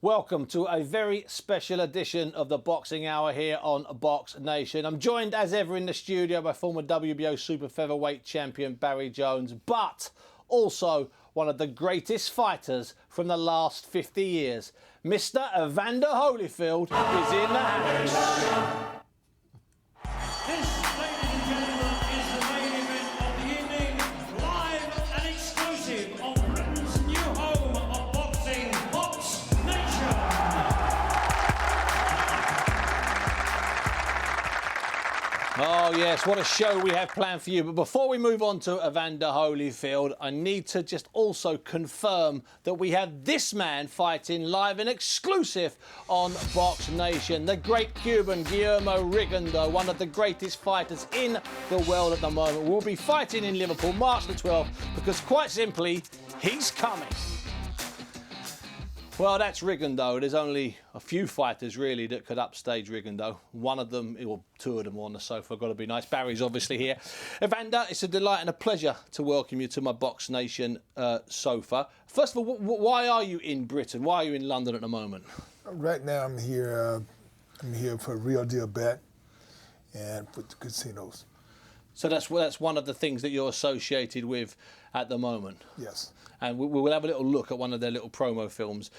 Welcome to a very special edition of the Boxing Hour here on BoxNation. I'm joined as ever in the studio by former WBO super featherweight champion Barry Jones, but also one of the greatest fighters from the last 50 years. Mr. Evander Holyfield is in the house. This, ladies and gentlemen, is the main event of the evening, live and exclusive on Britain's new home of boxing, BoxNation. Oh yes, what a show we have planned for you. But before we move on to Evander Holyfield, I need to just also confirm that we have this man fighting live and exclusive on BoxNation. The great Cuban Guillermo Rigondeaux, one of the greatest fighters in the world at the moment, will be fighting in Liverpool March the 12th because quite simply, he's coming. Well, that's Rigondeaux. There's only a few fighters, really, that could upstage Rigondeaux. One of them, or two of them on the sofa, got to be nice. Barry's obviously here. Evander, it's a delight and a pleasure to welcome you to my BoxNation sofa. First of all, why are you in Britain? Why are you in London at the moment? Right now, I'm here for RealDealBet and for the casinos. So that's one of the things that you're associated with at the moment? Yes. And we'll have a little look at one of their little promo films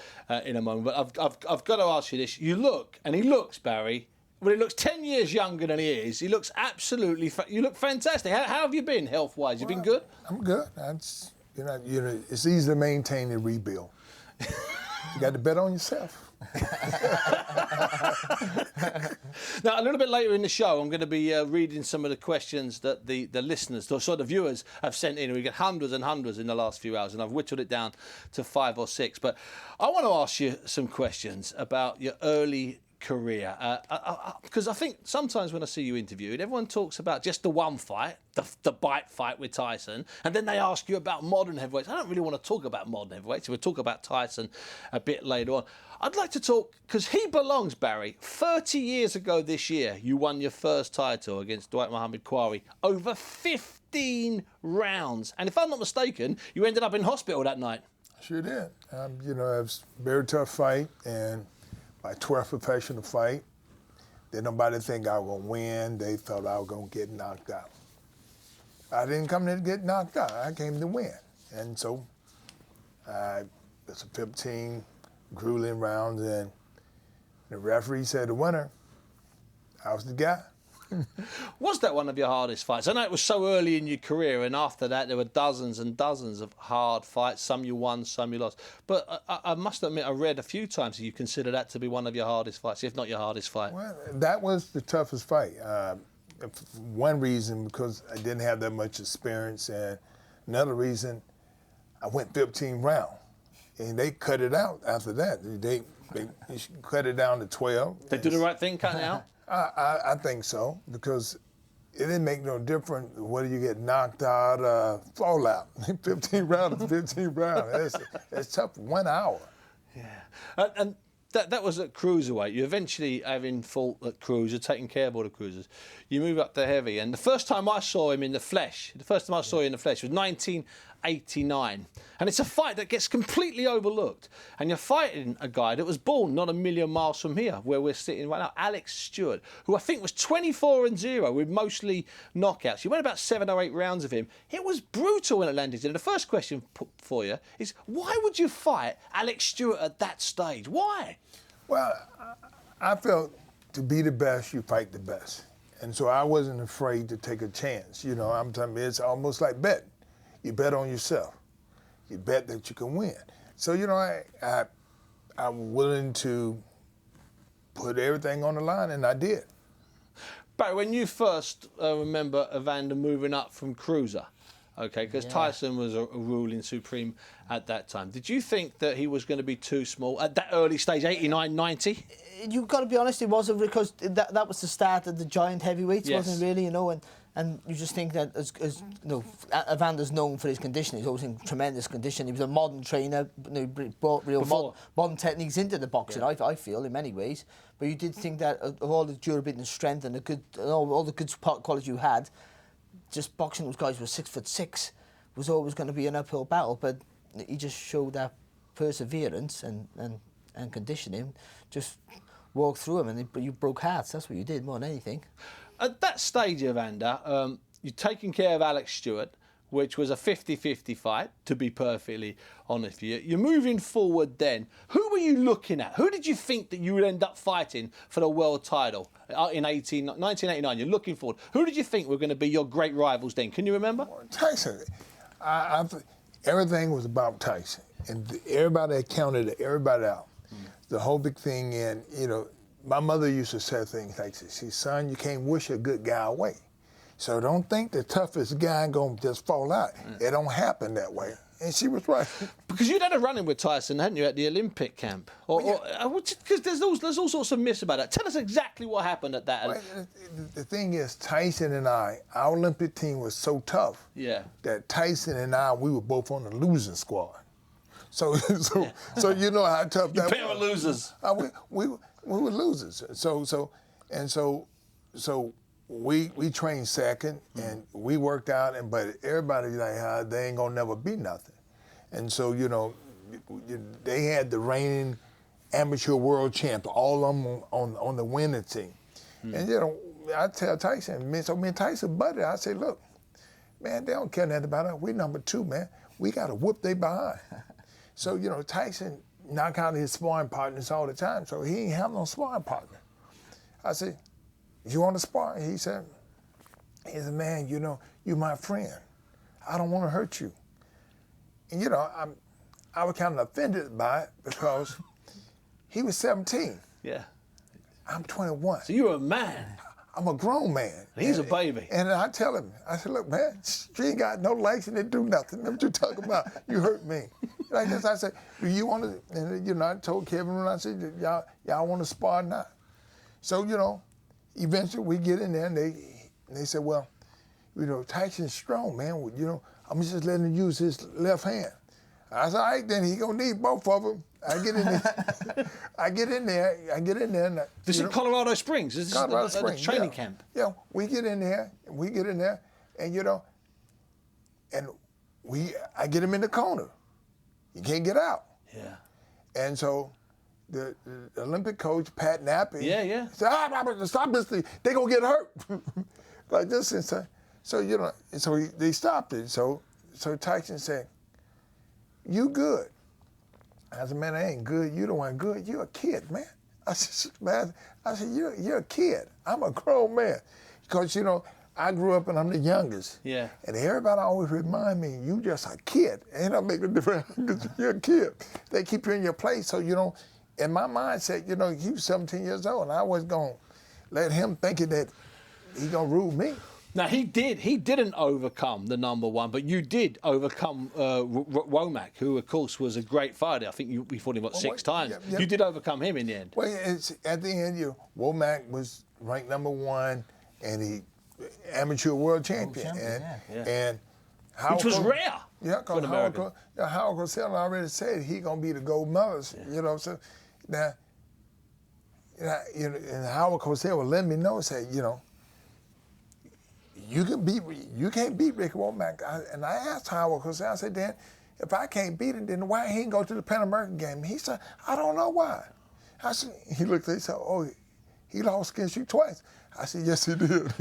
in a moment. But I've got to ask you this. You look, and he looks, Barry, well, he looks 10 years younger than he is. He looks absolutely, you look fantastic. How have you been health-wise? You been good? I'm good. It's easy to maintain and rebuild. You got to bet on yourself. Now, a little bit later in the show, I'm going to be reading some of the questions that the listeners, or sort of viewers, have sent in. We get hundreds and hundreds in the last few hours, and I've whittled it down to 5 or 6. But I want to ask you some questions about your early career, because I think sometimes when I see you interviewed, everyone talks about just the one fight, the bite fight with Tyson, and then they ask you about modern heavyweights. I don't really want to talk about modern heavyweights. We'll talk about Tyson a bit later on. I'd like to talk, because he belongs, Barry. 30 years ago this year, you won your first title against Dwight Muhammad Quarry over 15 rounds. And if I'm not mistaken, you ended up in hospital that night. Sure did. It was a very tough fight, and my 12th professional fight. Did nobody think I was going to win. They thought I was going to get knocked out. I didn't come there to get knocked out. I came to win. And so it's a 15 grueling rounds, and the referee said the winner, I was the guy. Was that one of your hardest fights? I know it was so early in your career, and after that there were dozens and dozens of hard fights. Some you won, some you lost. But I must admit, I read a few times that you consider that to be one of your hardest fights, if not your hardest fight. Well, that was the toughest fight. One reason, because I didn't have that much experience, and another reason, I went 15 rounds. And they cut it out after that. They cut it down to 12. They do the right thing, cutting it out? I think so, because it didn't make no difference whether you get knocked out, fall out. 15 rounds is 15 rounds. It's tough. 1 hour. Yeah. And that was at Cruiserweight. You eventually, having fought at Cruiser, taking care of all the cruisers, you move up to heavy. And the first time I saw him in the flesh, was 1989. And it's a fight that gets completely overlooked. And you're fighting a guy that was born not a million miles from here, where we're sitting right now, Alex Stewart, who I think was 24-0 with mostly knockouts. You went about 7 or 8 rounds of him. It was brutal when it landed. And the first question for you is, why would you fight Alex Stewart at that stage? Why? Well, I felt to be the best, you fight the best. And so I wasn't afraid to take a chance. I'm telling you, it's almost like betting. You bet on yourself. You bet that you can win. So, I'm willing to put everything on the line, and I did. Barry, when you first remember Evander moving up from Cruiser, okay, because Tyson was a ruling supreme at that time, did you think that he was going to be too small at that early stage, 89, 90? You've got to be honest, it wasn't, because that was the start of the giant heavyweights, wasn't it, really, and you just think that Evander's known for his condition. He's always in tremendous condition. He was a modern trainer, brought real modern techniques into the boxing, I feel, in many ways. But you did think that of all the durability and strength and all the good qualities you had, just boxing those guys who were 6'6" was always going to be an uphill battle. But he just showed that perseverance and and condition him, just walk through him, and you broke hearts. That's what you did more than anything. At that stage, Evander, you're taking care of Alex Stewart, which was a 50-50 fight, to be perfectly honest with you. You're moving forward then. Who were you looking at? Who did you think that you would end up fighting for the world title in 1989? You're looking forward. Who did you think were going to be your great rivals then? Can you remember? Tyson. Everything was about Tyson. And everybody counted everybody out. The whole big thing, and, you know, my mother used to say things like this. She said, son, you can't wish a good guy away. So don't think the toughest guy gonna just fall out. It don't happen that way. And she was right. Because you'd had a run-in with Tyson, hadn't you, at the Olympic camp? Because there's all sorts of myths about that. Tell us exactly what happened at that. Well, the thing is, Tyson and our Olympic team was so tough that Tyson and we were both on the losing squad. So you know how tough that was. You pair of losers. We were losers. So we trained second, and we worked out, but everybody like, they ain't gonna never be nothing. And so, you know, they had the reigning amateur world champ, all of them on the winning team. And, you know, I tell Tyson, me and Tyson buddy, I say, look, man, they don't care nothing about us. We number 2, man. We got to whoop they behind. So, you know, Tyson knock out his sparring partners all the time, so he ain't have no sparring partner. I said, you want to spar? He said, man, you know, you my friend. I don't want to hurt you. And, you know, I was kind of offended by it because he was 17. Yeah. I'm 21. So you were a man. I'm a grown man. And he's a baby. And I tell him, I said, look, man, she ain't got no license to do nothing. What you talking about? You hurt me. Like this, I said, do you want to, and, you know, I told Kevin when I said, y'all want to spar or not? So, you know, eventually we get in there and they said, well, you know, Tyson's strong, man. Well, you know, I'm just letting him use his left hand. I said, all right, then he gonna need both of them. I get in there. And, this is Colorado Springs. This is the training camp. Yeah, we get in there, and, you know, and I get him in the corner. You can't get out. Yeah. And so the Olympic coach, Pat Nappy, said, stop this thing. They gonna get hurt. Like this. And so you know, so they stopped it. So Tyson said, you good. I said, man, I ain't good. You the one good. You're a kid, man. I said, you're a kid. I'm a grown man. Because, you know, I grew up and I'm the youngest. Yeah. And everybody always remind me, you just a kid. Ain't no make a difference because you're a kid. They keep you in your place. So, you know, in my mindset, you know, he was 17 years old, and I was going to let him thinking that he going to rule me. Now, he didn't overcome the number 1, but you did overcome Womack, who, of course, was a great fighter. I think we fought him, 6 times. Yeah. You did overcome him in the end. Well, at the end, Womack was ranked number 1, and he amateur world champion. And which was rare. Yeah, because Howard Cosell already said he going to be the gold medalist, you know. So now, you know, and Howard Cosell would let me know, say, you know, you can't beat Ricky Womack. And I asked Howard Cosell, I said, Dan, if I can't beat him, then why he ain't go to the Pan American game? He said, I don't know why. I said, he looked at me and said, oh, he lost against you twice. I said, yes, he did.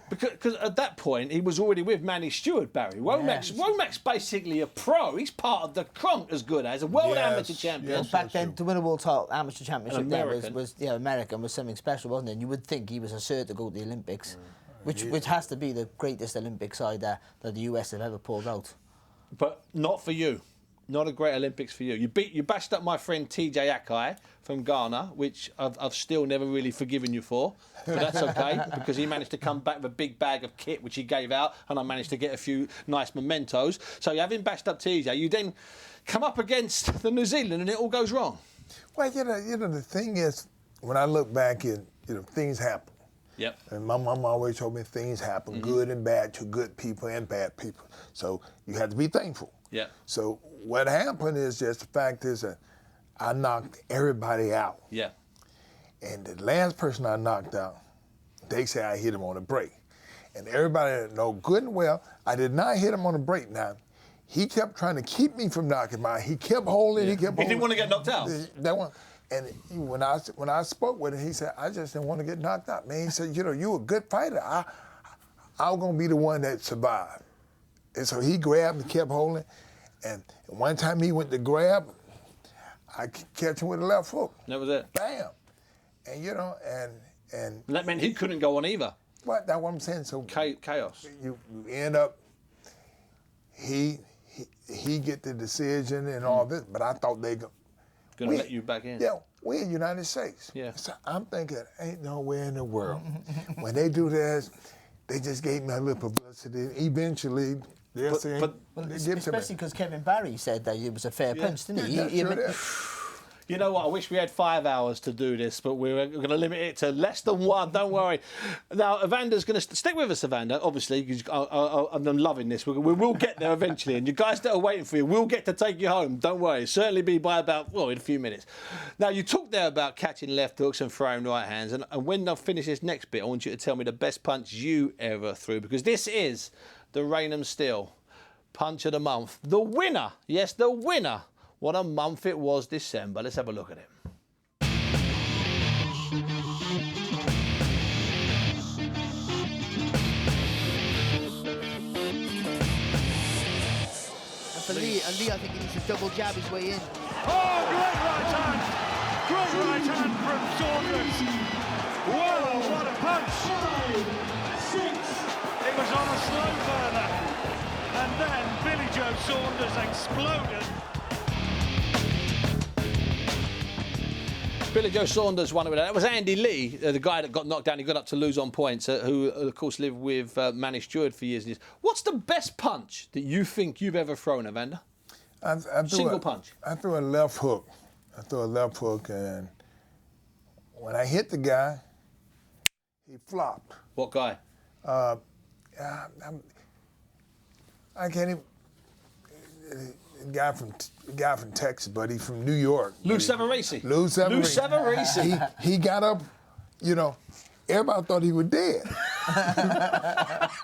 Because at that point, he was already with Manny Stewart, Barry. Womack's basically a pro. He's part of the Kronk as good as a world amateur champion. Yes, back then, to win a world title, amateur championship was American was something special, wasn't it? And you would think he was a cert to go to the Olympics, which has to be the greatest Olympic side that the US have ever pulled out. But not for you. Not a great Olympics for you. You bashed up my friend TJ Akai from Ghana, which I've still never really forgiven you for. But that's okay, because he managed to come back with a big bag of kit, which he gave out, and I managed to get a few nice mementos. So you having bashed up TJ, you then come up against the New Zealand and it all goes wrong. Well, you know, the thing is, when I look back, things happen. Yep. And my mom always told me things happen, good and bad, to good people and bad people. So you have to be thankful. Yeah. So what happened is just the fact is that I knocked everybody out. Yeah. And the last person I knocked out, they say I hit him on a break. And everybody know good and well, I did not hit him on a break. Now, he kept trying to keep me from knocking him out. He kept holding, he kept holding. He didn't want to get knocked out. That one. And when I spoke with him, he said, I just didn't want to get knocked out, man. He said, you know, you a good fighter. I was going to be the one that survived. And so he grabbed and kept holding. And one time he went to grab, I catch him with a left hook. That was it. Bam. And, you know, and that meant he couldn't go on either. What? That's what I'm saying. So chaos. You end up, he get the decision and all this, but I thought they gonna let you back in. Yeah, we're in the United States. Yeah. So I'm thinking, ain't nowhere in the world. When they do this, they just gave me a little publicity. Eventually, they'll say, especially because Kevin Barry said that it was a fair punch, didn't he? You know what? I wish we had 5 hours to do this, but we're going to limit it to less than 1. Don't worry. Now, Evander's going to stick with us, Evander, obviously, because I'm loving this. We will get there eventually, and you guys that are waiting for you, we'll get to take you home. Don't worry. Certainly be by about, in a few minutes. Now, you talked there about catching left hooks and throwing right hands, and when I finish this next bit, I want you to tell me the best punch you ever threw, because this is the Rainham Steel Punch of the Month. The winner, yes, the winner. What a month it was, December. Let's have a look at it. And for Lee, I think he needs to double jab his way in. Oh, great right hand! Great right hand from Saunders. Whoa, what a punch! 5, 6. It was on a slow burner. And then Billy Joe Saunders exploded. Billy Joe Saunders won it with that. That was Andy Lee, the guy that got knocked down. He got up to lose on points, who, of course, lived with Manny Stewart for years and years. What's the best punch that you think you've ever thrown, Evander? Single punch. I threw a left hook. And when I hit the guy, he flopped. What guy? I can't even. Guy from Texas, but he's from New York. Lou Savarese. Lou Savarese. He got up, you know, everybody thought he was dead.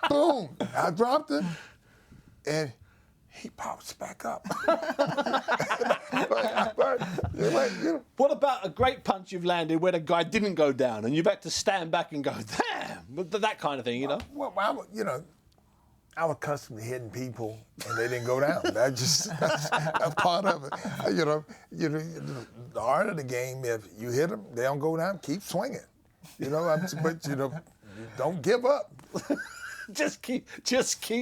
Boom! I dropped him, and he pops back up. What about a great punch you've landed where the guy didn't go down and you've had to stand back and go, damn, that kind of thing, you know? Well, I was accustomed to hitting people, and they didn't go down. That's a part of it. You know, the art of the game. If you hit them, they don't go down. Keep swinging. You know, but don't give up. just keep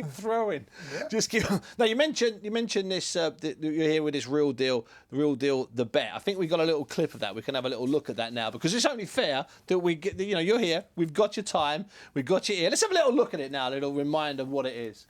throwing. Yeah. Just keep. Now you mentioned this. You're here with this Real Deal, the bet. I think we got a little clip of that. We can have a little look at that now because it's only fair that we get. You know, you're here. We've got your time. We've got your ear. Let's have a little look at it now. A little reminder of what it is.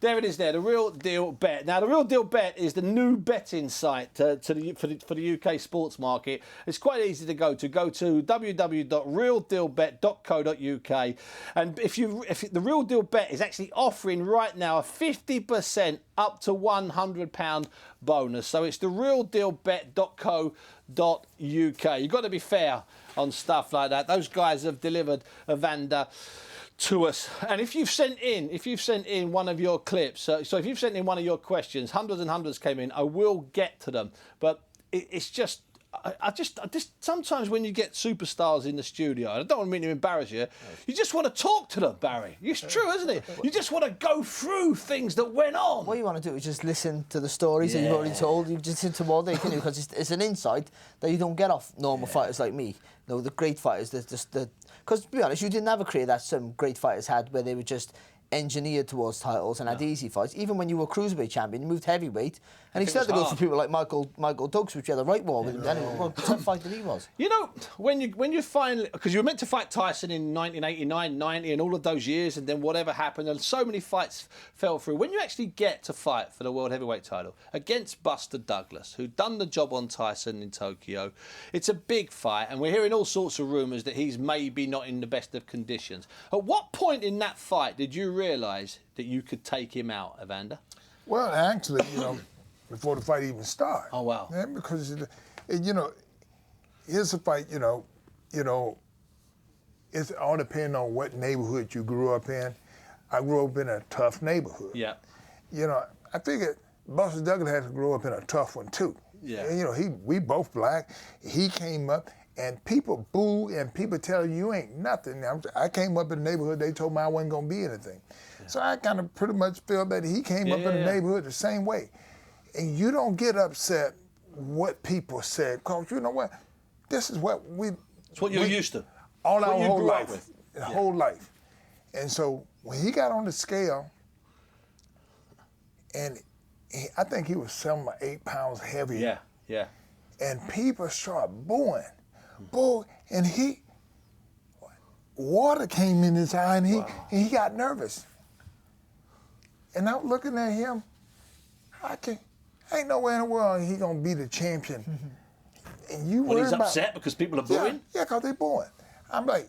There it is there, the Real Deal Bet. Now, the Real Deal Bet is the new betting site for the UK sports market. It's quite easy to go to. Go to www.realdealbet.co.uk. And if the Real Deal Bet is actually offering right now a 50% up to £100 bonus. So it's the realdealbet.co.uk. You've got to be fair on stuff like that. Those guys have delivered Evander to us, and if you've sent in one of your clips, so if you've sent in one of your questions, hundreds and hundreds came in, I will get to them, but it's just I just sometimes when you get superstars in the studio, I don't mean to embarrass you, you just want to talk to them, Barry. It's true, isn't it? You just want to go through things that went on. What you want to do is just listen to the stories that you've already told. You just listen to all day, can you? Because it's an insight that you don't get off normal fighters like me. No, the great fighters, because to be honest, you didn't have a career that some great fighters had where they were just engineered towards titles and had easy fights. Even when you were Cruiserweight champion, you moved heavyweight, and he still had to go for people like Michael Douglas, which you had a right war with him. Anyway, what a tough fighter he was. You know, when you finally, because you were meant to fight Tyson in 1989, 90, and all of those years, and then whatever happened, and so many fights fell through. When you actually get to fight for the world heavyweight title against Buster Douglas, who'd done the job on Tyson in Tokyo, it's a big fight, and we're hearing all sorts of rumours that he's maybe not in the best of conditions. At what point in that fight did you realise that you could take him out, Evander? Well, actually, before the fight even started. Oh, wow. Yeah, because, here's a fight, it's all depending on what neighborhood you grew up in. I grew up in a tough neighborhood. Yeah. I figured Buster Douglas had to grow up in a tough one, too. Yeah. And, you know, we both black. He came up, and people boo, and people tell you ain't nothing. I came up in the neighborhood, they told me I wasn't going to be anything. Yeah. So I kind of pretty much feel that he came up in the neighborhood the same way. And you don't get upset what people said, because you know what? This is what it's what you're used to. All our whole life. With. Whole life. And so when he got on the scale, and I think he was 7 or 8 pounds heavier. Yeah, yeah. And people started booing. Boo, and water came in his eye, and he got nervous. And I'm looking at him, ain't nowhere in the world he gonna be the champion. And you he's upset because people are booing? Yeah, because they booing. I'm like,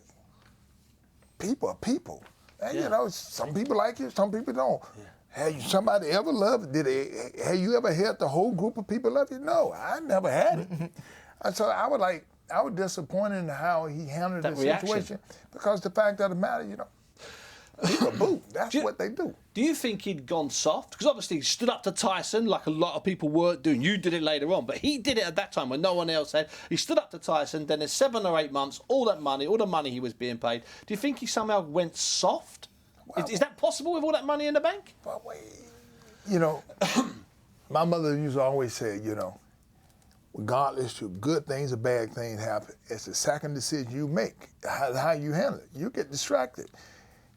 people are people. And you know, some people like you, some people don't. Yeah. Have somebody ever loved? Have you ever had the whole group of people love you? No, I never had it. And so I was disappointed in how he handled the situation, because the fact of the matter, you know, people boo. That's what they do. Do you think he'd gone soft? Because obviously he stood up to Tyson like a lot of people weren't doing. You did it later on, but he did it at that time when no one else had. He stood up to Tyson, then in 7 or 8 months, all the money he was being paid. Do you think he somehow went soft? Well, is that possible with all that money in the bank? Well, you know, my mother used to always say, you know, regardless of good things or bad things happen, it's the second decision you make, how you handle it. You get distracted.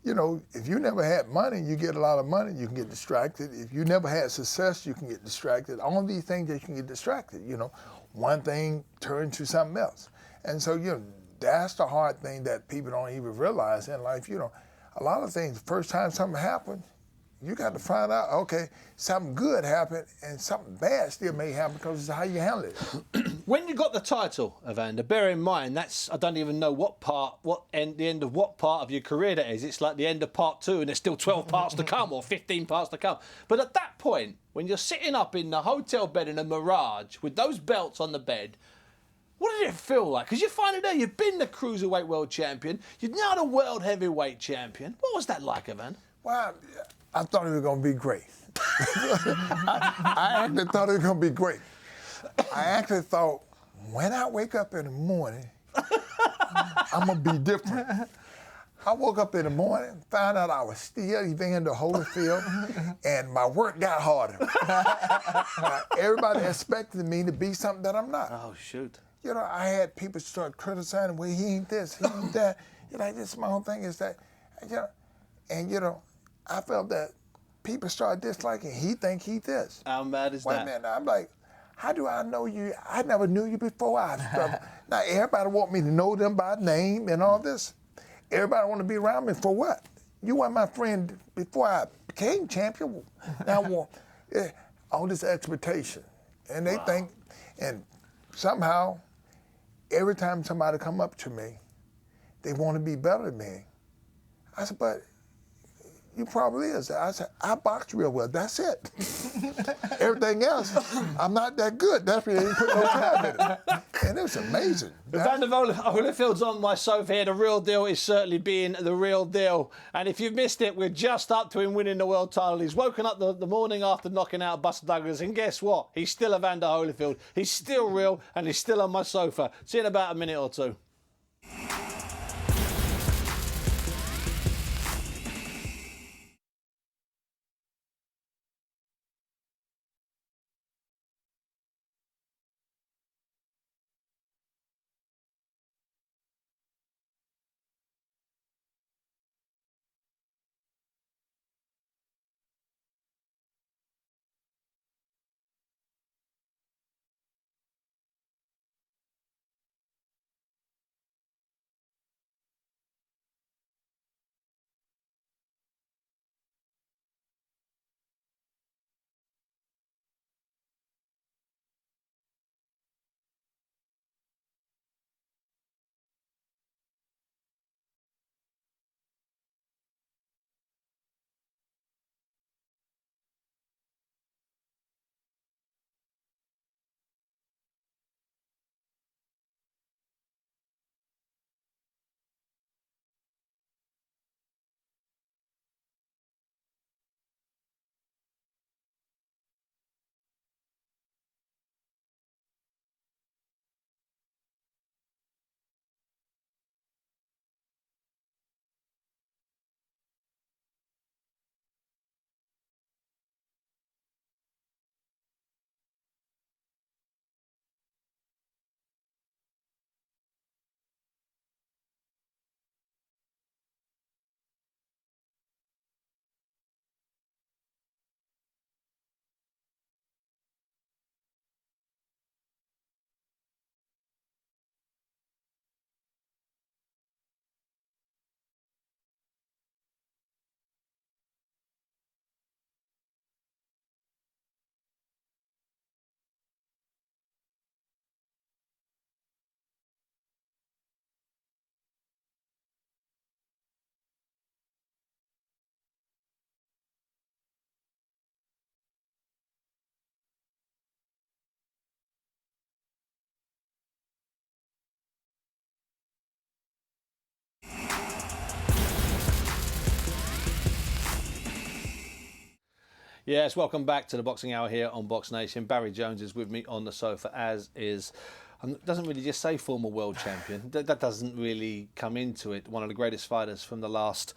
You know, if you never had money, you get a lot of money, you can get distracted. If you never had success, you can get distracted. All these things that you can get distracted, you know. One thing turns to something else. And so, you know, that's the hard thing that people don't even realize in life. You know, a lot of things, the first time something happened, you got to find out, okay, something good happened and something bad still may happen because it's how you handle it. When you got the title, Evander, bear in mind, I don't even know the end of what part of your career that is. It's like the end of part 2 and there's still 12 parts to come or 15 parts to come. But at that point, when you're sitting up in the hotel bed in a Mirage with those belts on the bed, what did it feel like? Because you're finally there, you've been the Cruiserweight World Champion, you're now the World Heavyweight Champion. What was that like, Evander? Well, I thought it was going to be great. I actually thought it was going to be great. I actually thought, when I wake up in the morning, I'm going to be different. I woke up in the morning, found out I was still Evander Holyfield, and my work got harder. Everybody expected me to be something that I'm not. Oh, shoot. You know, I had people start criticizing, well, he ain't this, he ain't that. You know, this my whole thing is that, you know, and, you know, I felt that people started disliking, he think he this. How mad is that? Wait a minute, I'm like, how do I know you? I never knew you before. Now, everybody want me to know them by name and all this. Everybody want to be around me for what? You weren't my friend before I became champion. Now, all this expectation. And they think, and somehow, every time somebody come up to me, they want to be better than me. I said, but you probably is. I said, I box real well. That's it. Everything else, I'm not that good. That's why they didn't put no time in it. And it was amazing. Evander Holyfield's on my sofa here. The real deal is certainly being the real deal. And if you've missed it, we're just up to him winning the world title. He's woken up the morning after knocking out Buster Douglas. And guess what? He's still Evander Holyfield. He's still real and he's still on my sofa. See you in about a minute or two. Yes, welcome back to the Boxing Hour here on BoxNation. Barry Jones is with me on the sofa, as is, and doesn't really just say former world champion. That doesn't really come into it. One of the greatest fighters from the last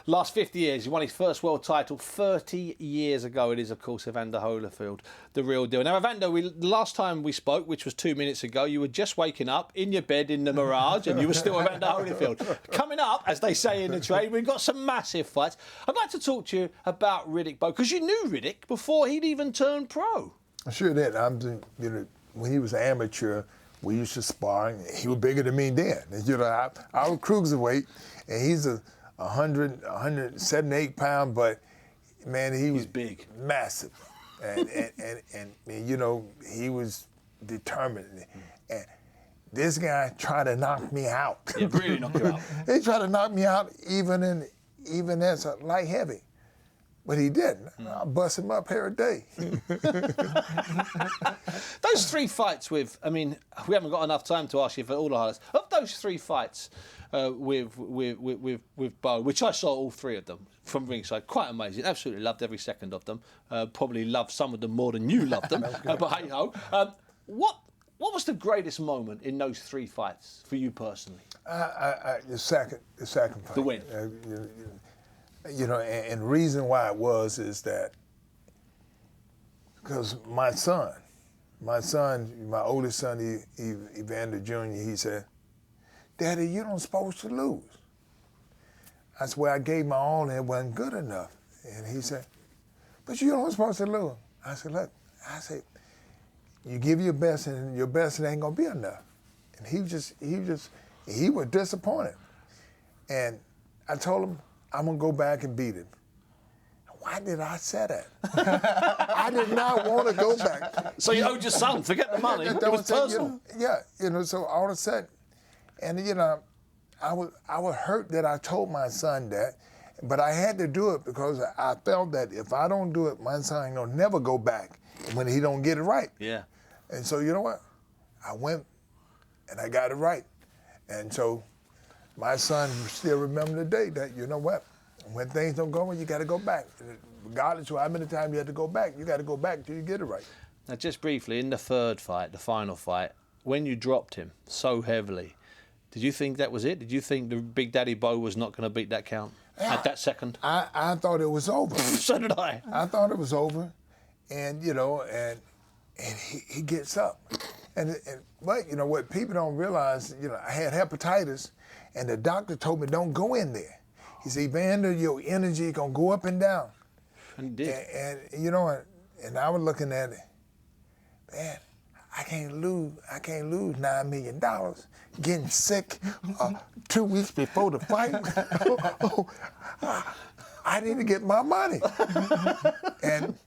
50 years. He won his first world title 30 years ago. It is, of course, Evander Holyfield, the real deal. Now, Evander, the last time we spoke, which was 2 minutes ago, you were just waking up in your bed in the Mirage, and you were still Evander Holyfield. Coming up, as they say in the trade, we've got some massive fights. I'd like to talk to you about Riddick Bowe, because you knew Riddick before he'd even turned pro. I sure did. When he was an amateur, we used to spar, and he was bigger than me then. And, I was cruiserweight, and he's 178 pounds, but man, he's big, massive, and he was determined. And this guy tried to knock me out. Yeah, really knock you out. He tried to knock me out even as a light heavy. But he didn't. I bust him up every day. Those 3 fights with, we haven't got enough time to ask you for all the highlights. Of those 3 fights with Bowe, which I saw all 3 of them from ringside, quite amazing. Absolutely loved every second of them. Probably loved some of them more than you loved them. But hey ho. What was the greatest moment in those 3 fights for you personally? The second fight. The win. And the reason why it was is that because my oldest son, Evander Jr., he said, "Daddy, you don't supposed to lose." I said, "Well, I gave my all and it wasn't good enough." And he said, "But you don't supposed to lose." I said, "Look," "you give your best and your best it ain't gonna be enough." And he was disappointed. And I told him, I'm going to go back and beat him. Why did I say that? I did not want to go back. So you owed your son. Forget the money. It was personal. So all of a sudden, and I was hurt that I told my son that, but I had to do it because I felt that if I don't do it, my son ain't going to never go back when he don't get it right. Yeah. And so you know what? I went and I got it right. And so my son still remember the day that, you know what, when things don't go well, you got to go back. Regardless of how many times you have to go back, you got to go back till you get it right. Now, just briefly, in the 3rd fight, the final fight, when you dropped him so heavily, did you think that was it? Did you think the Big Daddy Bowe was not going to beat that count at that second? I thought it was over. So did I. I thought it was over. And, he gets up. But what people don't realize, I had hepatitis, and the doctor told me, don't go in there. He said, Evander, your energy is going to go up and down. And it did. And I was looking at it, man, I can't lose $9 million. Getting sick 2 weeks before the fight. I need to get my money. And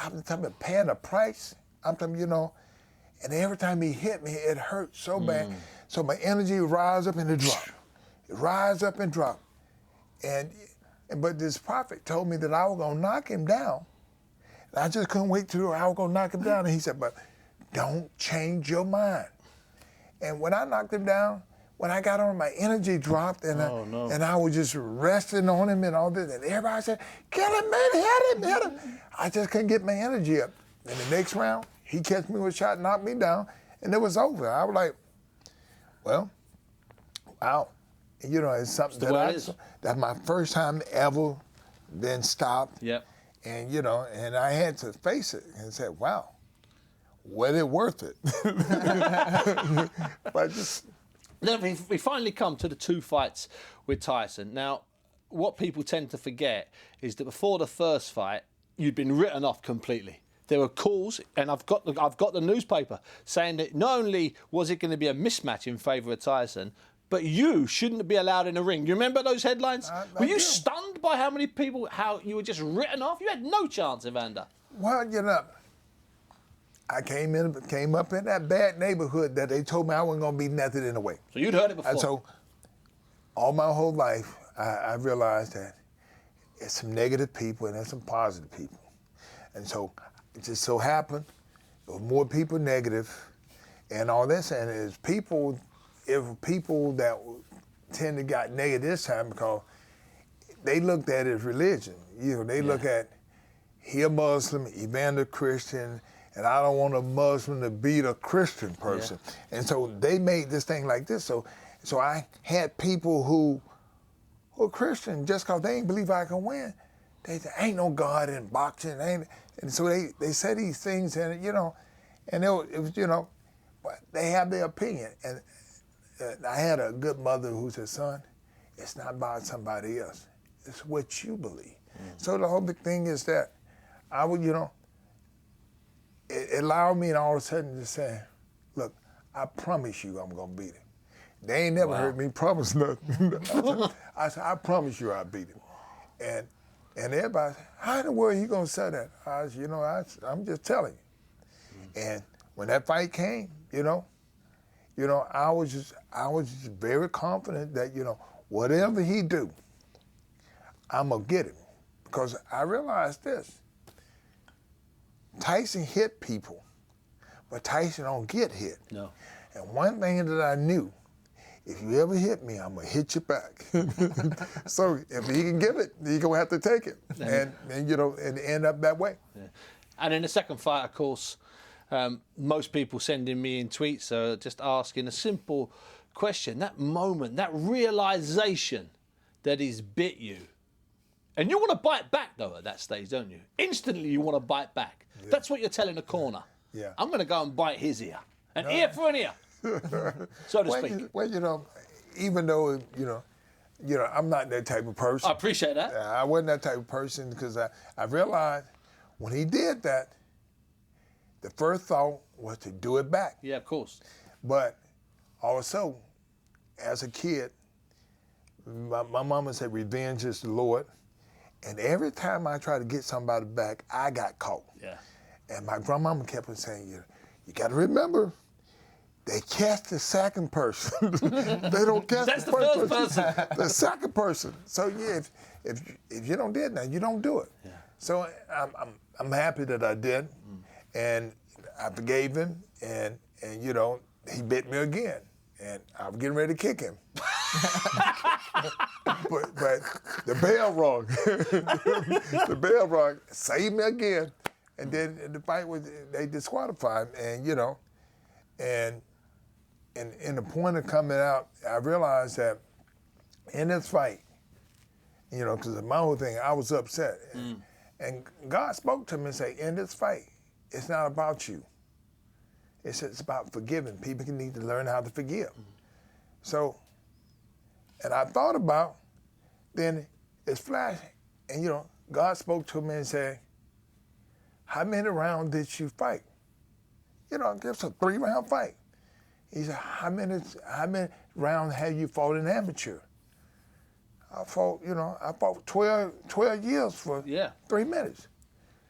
I'm talking about paying a price. I'm talking, and every time he hit me, it hurt so bad. So my energy would rise up and it drop. Rise up and drop. But this prophet told me that I was going to knock him down. And I just couldn't wait till I was going to knock him down. And he said, but don't change your mind. And when I knocked him down, when I got on, my energy dropped, and I was just resting on him and all this. And everybody said, kill him, man, hit him. I just couldn't get my energy up. In the next round, he catch me with a shot, knocked me down, and it was over. I was like, well, wow. It's something that's my first time ever been stopped. Yep. And, and I had to face it and said, wow, was it worth it? But Then we finally come to the 2 fights with Tyson. Now, what people tend to forget is that before the first fight, you'd been written off completely. There were calls, and I've got the newspaper saying that not only was it going to be a mismatch in favour of Tyson, but you shouldn't be allowed in the ring. You remember those headlines? Were you stunned by how you were just written off? You had no chance, Evander. Well, I came up in that bad neighborhood that they told me I wasn't going to be nothing in the way. So you'd heard it before. And so all my whole life, I realized that there's some negative people and there's some positive people. And so it just so happened there were more people negative and all this. And if people that tend to got negative this time because they looked at it as religion. They look at he a Muslim, Evander Christian, and I don't want a Muslim to beat a Christian person. Yeah. And so they made this thing like this. So I had people who were Christian just because they ain't believe I can win. They said, ain't no God in boxing. And so they said these things, and and it was but they have their opinion. And I had a good mother who said, son, it's not about somebody else. It's what you believe. So the whole big thing is that I would, it allowed me all of a sudden to say, look, I promise you I'm going to beat him. They ain't never heard me promise nothing. I said, I promise you I'll beat him. And everybody said, how in the world are you going to say that? I said, I'm just telling you. And when that fight came, I was just very confident that, whatever he do, I'm going to get him. Because I realized this. Tyson hit people, but Tyson don't get hit. No. And one thing that I knew, if you ever hit me, I'm going to hit you back. So if he can give it, he's going to have to take it. And end up that way. Yeah. And in the second fight, of course, most people sending me in tweets just asking a simple question. That moment, that realization that he's bit you. And you want to bite back, though, at that stage, don't you? Instantly, you want to bite back. Yeah. That's what you're telling the corner. Yeah. I'm going to go and bite his ear. An ear for an ear, so to speak. Even though, I'm not that type of person. I appreciate that. I wasn't that type of person because I realized when he did that, the first thought was to do it back. Yeah, of course. But also, as a kid, my mama said, revenge is the Lord. And every time I tried to get somebody back, I got caught. Yeah. And my grandmama kept on saying, you got to remember, they catch the second person. They don't catch the first person. The second person. So yeah, if you don't do it now, you don't do it. Yeah. So I'm happy that I did, and I forgave him, and he bit me again, and I was getting ready to kick him. but the bell rung. The bell rung, saved me again. And then the fight they disqualified him, and in the point of coming out, I realized that in this fight, because my whole thing, I was upset. And God spoke to me and said, in this fight, it's not about you. It's about forgiving. People need to learn how to forgive. So, and I thought about, then it's flash, and God spoke to me and said, how many rounds did you fight? It's a 3-round fight. He said, how many rounds have you fought in amateur? I fought 12 years for 3 minutes.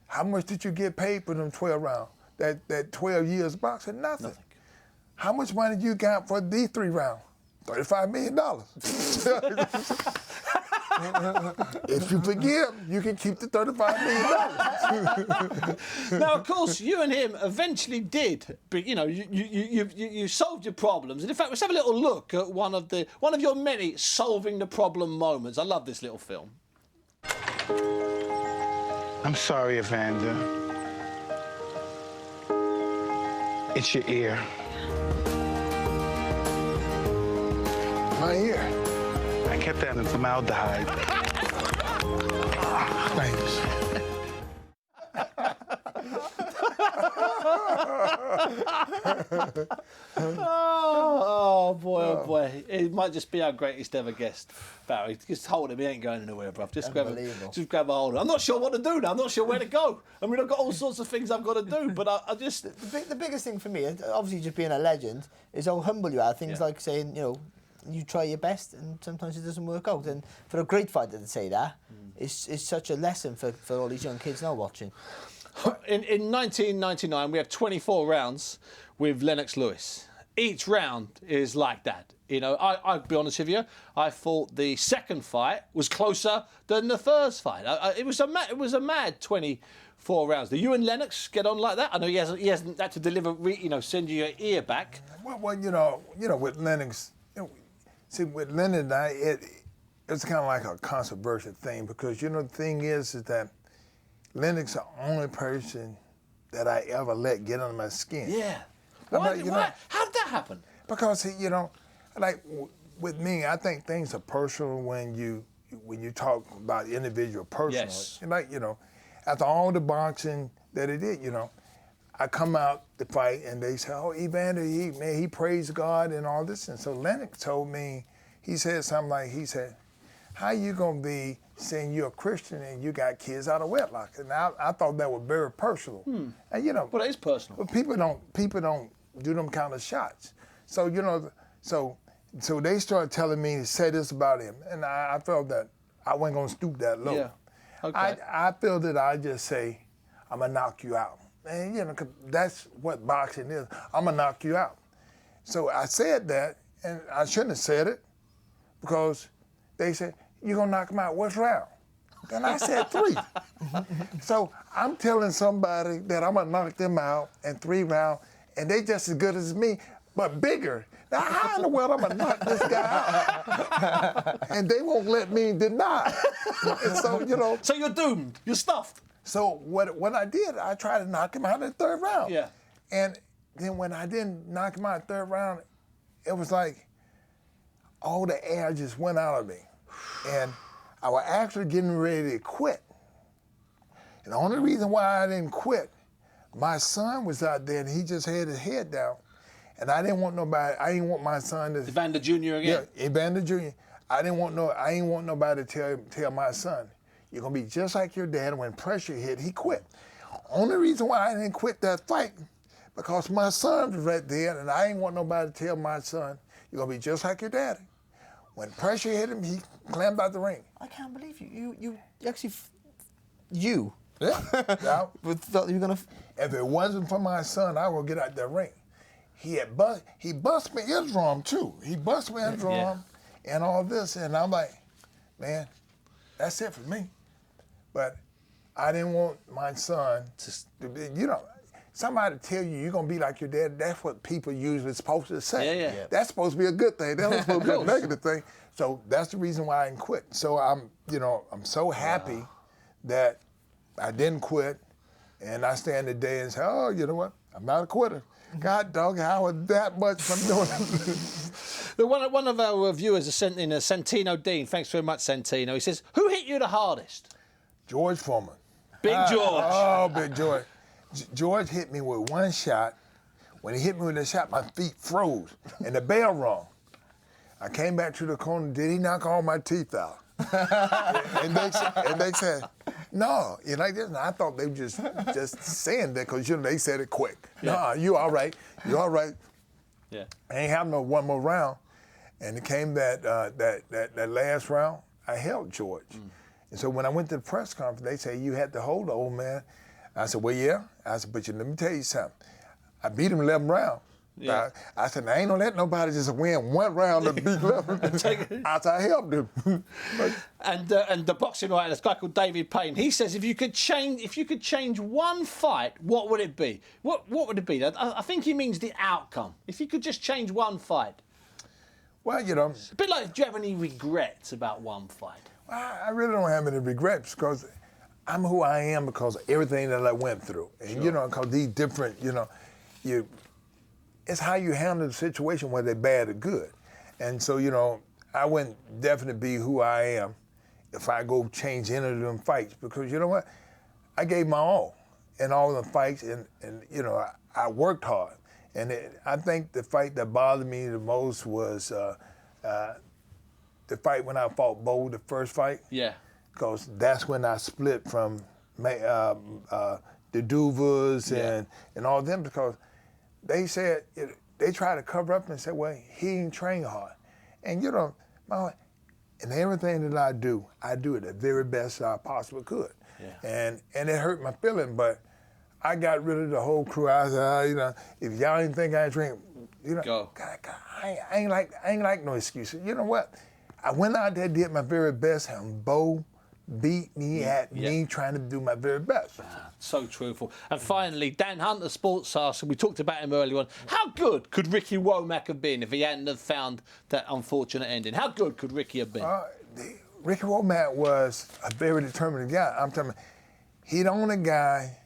How much did you get paid for them 12 rounds? That 12 years boxing? Nothing. How much money you got for these 3 rounds? $35 million. If you forgive, you can keep the $35 million. Now, of course, you and him eventually did, but you solved your problems. And in fact, let's have a little look at one of your many solving the problem moments. I love this little film. I'm sorry, Evander. It's your ear. My ear. I kept that in formaldehyde. Thanks. Oh boy. It might just be our greatest ever guest, Barry. Just hold him, he ain't going anywhere, bruv. Just grab a hold of him. I'm not sure what to do now. I'm not sure where to go. I mean, I've got all sorts of things I've got to do, but I just... The biggest thing for me, obviously just being a legend, is how humble you are. Things like saying, you try your best and sometimes it doesn't work out. And for a great fighter to say that, it's such a lesson for all these young kids now watching. In 1999, we had 24 rounds with Lennox Lewis. Each round is like that. I'll be honest with you, I thought the second fight was closer than the first fight. It was a mad 24 rounds. Do you and Lennox get on like that? I know he hasn't had to deliver, send you your ear back. Well, with Lennox, see, with Lennox and I, it's kind of like a controversial thing because, the thing is that Lennox the only person that I ever let get under my skin. Yeah. Why? How did that happen? Because like with me, I think things are personal when you talk about individual personal. Yes. After all the boxing that it did, I come out to fight and they say, "Oh, Evander, he praised God and all this." And so Lennox told me, he said something like, "How you gonna be saying you're a Christian and you got kids out of wedlock?" And I thought that was very personal. And Well, it is personal. but people don't do them kind of shots. So so they started telling me to say this about him, and I felt that I wasn't gonna stoop that low. Yeah. Okay. I feel that I just say, "I'm gonna knock you out," and 'cause that's what boxing is. I'm gonna knock you out. So I said that, and I shouldn't have said it, because they said, "You're gonna knock him out. What's round?" And I said 3. So I'm telling somebody that I'm gonna knock them out in 3 rounds, and they just as good as me, but bigger. Now how in the world I'm gonna knock this guy out? And they won't let me deny. And so So you're doomed. You're stuffed. So what I did, I tried to knock him out in the 3rd round. Yeah. And then when I didn't knock him out in the 3rd round, it was like all the air just went out of me. And I was actually getting ready to quit. And the only reason why I didn't quit, my son was out there and he just had his head down. And I didn't want my son to... Evander Jr. again? Yeah, Evander Jr. I didn't want nobody to tell my son, "You're gonna be just like your dad." When pressure hit, he quit. Only reason why I didn't quit that fight, because my son was right there, and I didn't want nobody to tell my son, "You're gonna be just like your daddy." When pressure hit him, he climbed out the ring. I can't believe you. You actually, you. Yeah. Now, Thought you were gonna. if it wasn't for my son, I would get out that ring. He bust me eardrum too. He bust me eardrum and all this, and I'm like, man, that's it for me. But I didn't want my son to be, somebody tell you you're gonna be like your dad. That's what people usually supposed to say. Yeah. That's supposed to be a good thing. That's not supposed to be a negative thing. So that's the reason why I didn't quit. So I'm so happy that I didn't quit, and I stand today and say, "Oh, you know what? I'm not a quitter." God dog, how was that much from doing it? One of our viewers has sent in a Santino Dean. Thanks very much, Santino. He says, "Who hit you the hardest?" George Foreman. Big George. Oh, Big George. George hit me with one shot. When he hit me with that shot, my feet froze, and the bell rung. I came back to the corner. Did he knock all my teeth out? and they said, "No, you like this?" And I thought they were just saying that because they said it quick. Yeah. "No, you all right? You all right?" Yeah. I ain't having no one more round. And it came that last round, I held George. And so when I went to the press conference, they say, "You had to hold the old man." I said, "Well, yeah." I said, "But let me tell you something. I beat him 11 rounds." Yeah. I said, "I ain't gonna let nobody just win one round and beat 11." I said, "I helped him." And the boxing writer, this guy called David Payne, he says if you could change one fight, what would it be? What would it be? I think he means the outcome. If you could just change one fight. Well, A bit like, do you have any regrets about one fight? I really don't have any regrets because I'm who I am because of everything that I went through. And, because these different, it's how you handle the situation, whether they're bad or good. And so, I wouldn't definitely be who I am if I go change any of them fights because, you know what? I gave my all in all of the fights and I worked hard. And I think the fight that bothered me the most was the fight when I fought Bowe, the first fight. Yeah. Because that's when I split from the Duvas and all them because they said, they tried to cover up and say, well, he ain't trained hard. And and everything that I do it the very best I possibly could. Yeah. And it hurt my feeling, but I got rid of the whole crew. I said, if y'all didn't think I ain't trained, Go. God, I ain't like no excuses. You know what? I went out there, did my very best, and Bowe beat me at me trying to do my very best. So truthful. And finally, Dan Hunter, sportscaster, we talked about him earlier on. How good could Ricky Womack have been if he hadn't have found that unfortunate ending? How good could Ricky have been? Ricky Womack was a very determined guy. I'm telling you, He the only guy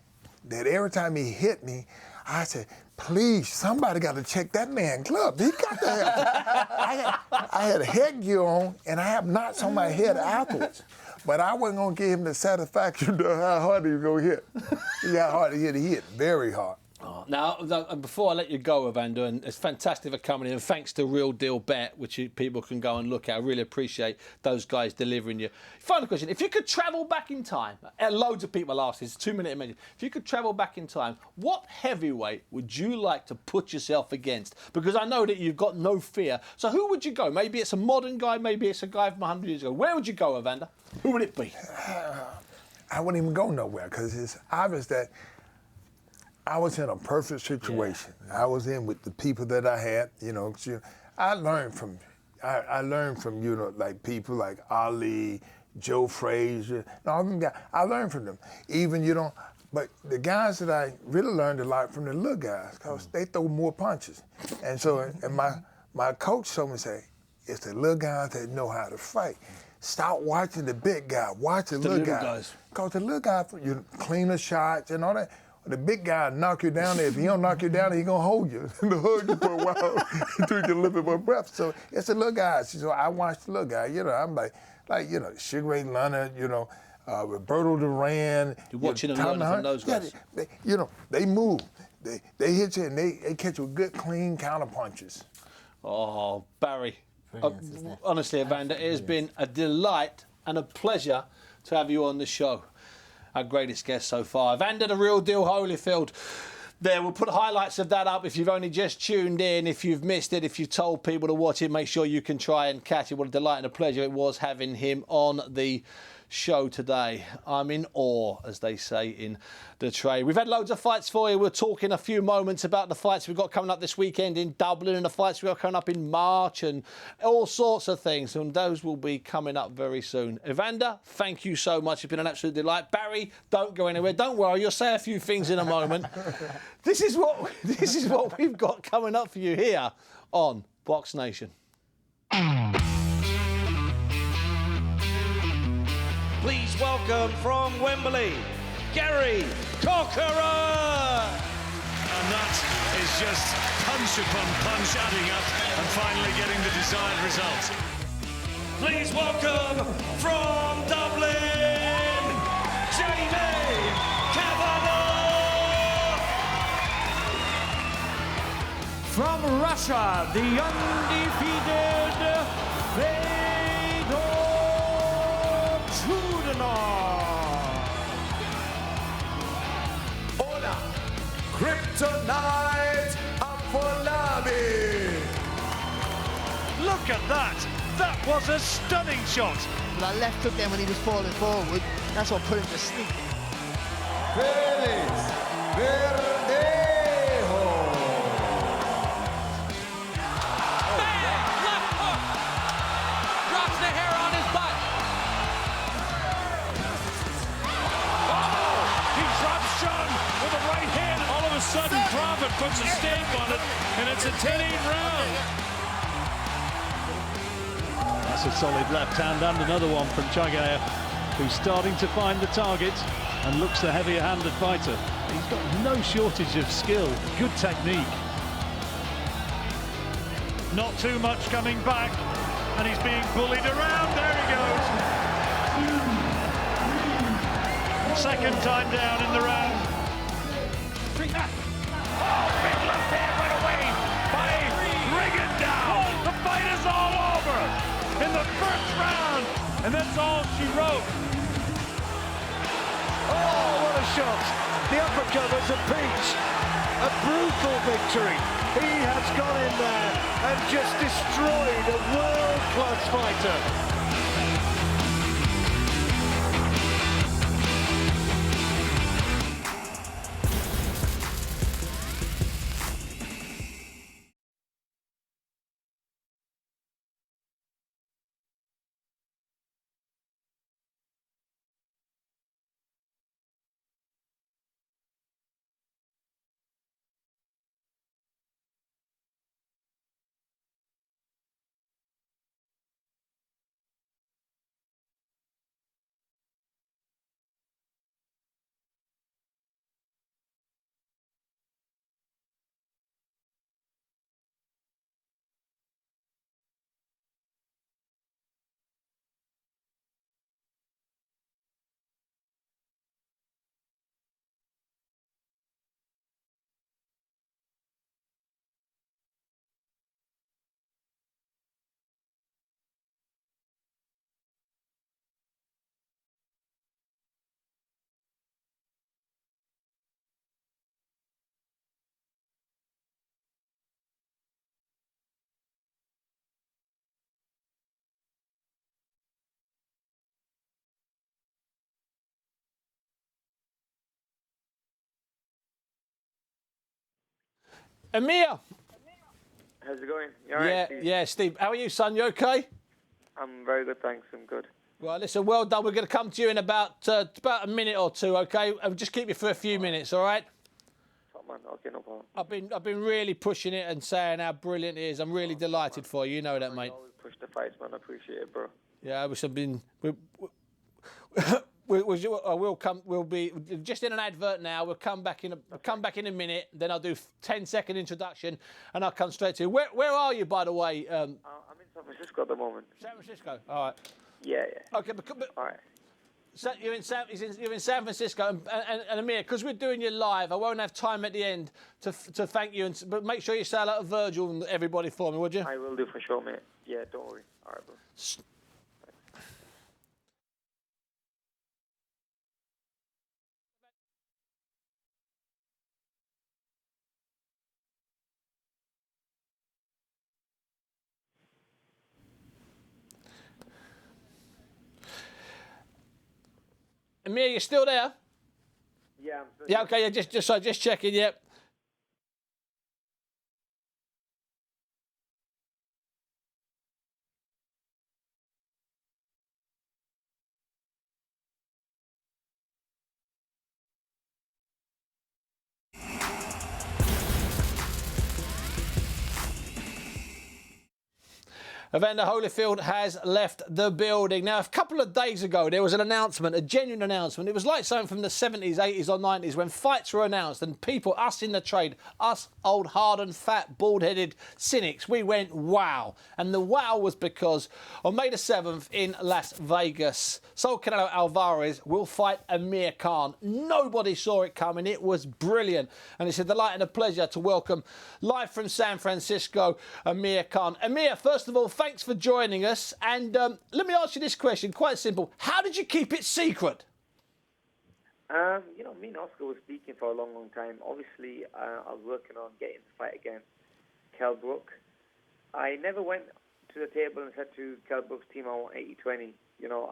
that every time he hit me, I said, please, somebody got to check that man's glove. He got to have. I had a headgear on, and I have knots on my head afterwards. But I wasn't going to give him the satisfaction of how hard he was going to hit. How hard he hit very hard. Now, before I let you go, Evander, and it's fantastic for coming in, and thanks to RealDealBet, which people can go and look at. I really appreciate those guys delivering you. Final question. If you could travel back in time, loads of people ask this, 2 minute mention. If you could travel back in time, what heavyweight would you like to put yourself against? Because I know that you've got no fear. So who would you go? Maybe it's a modern guy, maybe it's a guy from 100 years ago. Where would you go, Evander? Who would it be? I wouldn't even go nowhere because it's obvious that I was in a perfect situation. Yeah. I was in with the people that I had, I learned from like people like Ali, Joe Frazier, all them guys. I learned from them. Even, but the guys that I really learned a lot from the little guys because they throw more punches. And so, and my coach told me, say, it's the little guys that know how to fight. Stop watching the big guy, watch the little guys. Because the little guy, you cleaner shots and all that. The big guy knock you down there. If he don't knock you down, he gonna hold you and hug you for a while until you get a little bit more breath. So it's the little guys. So I watch the little guy. I'm like Sugar Ray Leonard. Roberto Duran. You're watching and learning from those guys. They move. They hit you and they catch you with good, clean counter punches. Oh, Barry. Honestly, Evander, it has been a delight and a pleasure to have you on the show. Our greatest guest so far. Evander the Real Deal Holyfield. There, we'll put highlights of that up if you've only just tuned in. If you've missed it, if you've told people to watch it, make sure you can try and catch it. What a delight and a pleasure it was having him on the show today. I'm in awe, as they say in the trade. We've had loads of fights for you. We'll talk in a few moments about the fights we've got coming up this weekend in Dublin and the fights we've got coming up in March and all sorts of things. And those will be coming up very soon. Evander, thank you so much. It's been an absolute delight. Barry, don't go anywhere. Don't worry. You'll say a few things in a moment. This is what we've got coming up for you here on BoxNation. Please welcome from Wembley, Gary Corcoran. And that is just punch upon punch adding up and finally getting the desired result. Please welcome from Dublin, Jamie Cavanaugh. From Russia, the undefeated Hola, Kryptonite Afolabi. Look at that! That was a stunning shot. That left hook then when he was falling forward, that's what put him to sleep. Felix Verdejo. Bam! Left hook! Drops the hair on his butt. He drops Sean with a right hand. All of a sudden, Crawford puts a stamp on it, and it's a 10-8 round. That's a solid left hand and another one from Chagayev, who's starting to find the target and looks the heavier-handed fighter. He's got no shortage of skill, good technique. Not too much coming back, and he's being bullied around. There he goes. Second time down in the round. Oh, big left hand went away by Rigondeaux. The fight is all over in the first round, and that's all she wrote. Oh, what a shot. The uppercut was a peach. A brutal victory. He has gone in there and just destroyed a world-class fighter. Amir. How's it going? You all right, Steve? Yeah, Steve. How are you, son? You okay? I'm very good, thanks. I'm good. Well, listen, well done. We're going to come to you in about a minute or two, okay? I'll just keep you for a few minutes, all right? Top man, okay, no problem. I've been really pushing it and saying how brilliant it is. I'm really delighted for you. You know that, mate. You always push the fights, man. I appreciate it, bro. Yeah, we'll be just in an advert now. We'll come back in a minute. Then I'll do 10-second introduction, and I'll come straight to you. Where are you, by the way? I'm in San Francisco at the moment. San Francisco. All right. Yeah. Okay, but all right. So you're in San Francisco, and Amir, because we're doing you live, I won't have time at the end to thank you. But make sure you say hello to Virgil and everybody for me, would you? I will do for sure, mate. Yeah, don't worry. All right, bro. Amir, you still there? Yeah, I'm still Yeah, okay, yeah, just checking, yeah. Evander Holyfield has left the building. Now, a couple of days ago, there was an announcement, a genuine announcement. It was like something from the 70s, 80s or 90s when fights were announced and people, us in the trade, us old, hardened, fat, bald-headed cynics, we went, wow. And the wow was because on May the 7th in Las Vegas, Saul Canelo Alvarez will fight Amir Khan. Nobody saw it coming. It was brilliant. And it's a delight and a pleasure to welcome, live from San Francisco, Amir Khan. Amir, first of all, thanks for joining us. And let me ask you this question, quite simple. How did you keep it secret? Me and Oscar were speaking for a long, long time. Obviously, I was working on getting the fight against Kell Brook. I never went to the table and said to Kell Brook's team, I want 80-20.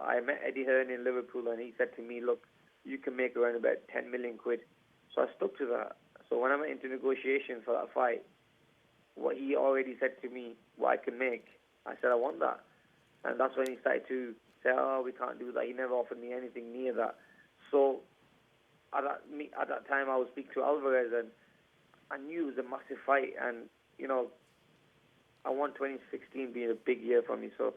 I met Eddie Hearn in Liverpool and he said to me, look, you can make around about 10 million quid. So I stuck to that. So when I went into negotiations for that fight, what he already said to me, what I can make, I said, I want that. And that's when he started to say, oh, we can't do that. He never offered me anything near that. So at that time, I was speaking to Alvarez, and I knew it was a massive fight. And, I want 2016 being a big year for me. So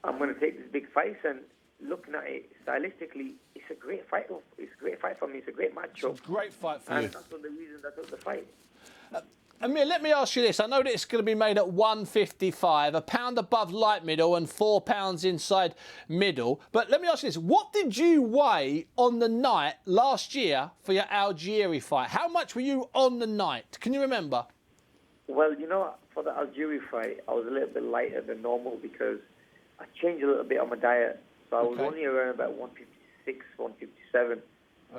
I'm going to take this big fight. And looking at it stylistically, it's a great fight. It's a great fight for me. It's a great matchup. It's a great fight for you. And that's one of the reasons I took the fight. Amir, let me ask you this. I know that it's going to be made at 155, a pound above light middle and 4 pounds inside middle. But let me ask you this. What did you weigh on the night last year for your Algieri fight? How much were you on the night? Can you remember? Well, for the Algieri fight, I was a little bit lighter than normal because I changed a little bit on my diet. So I was only around about 156, 157. Okay.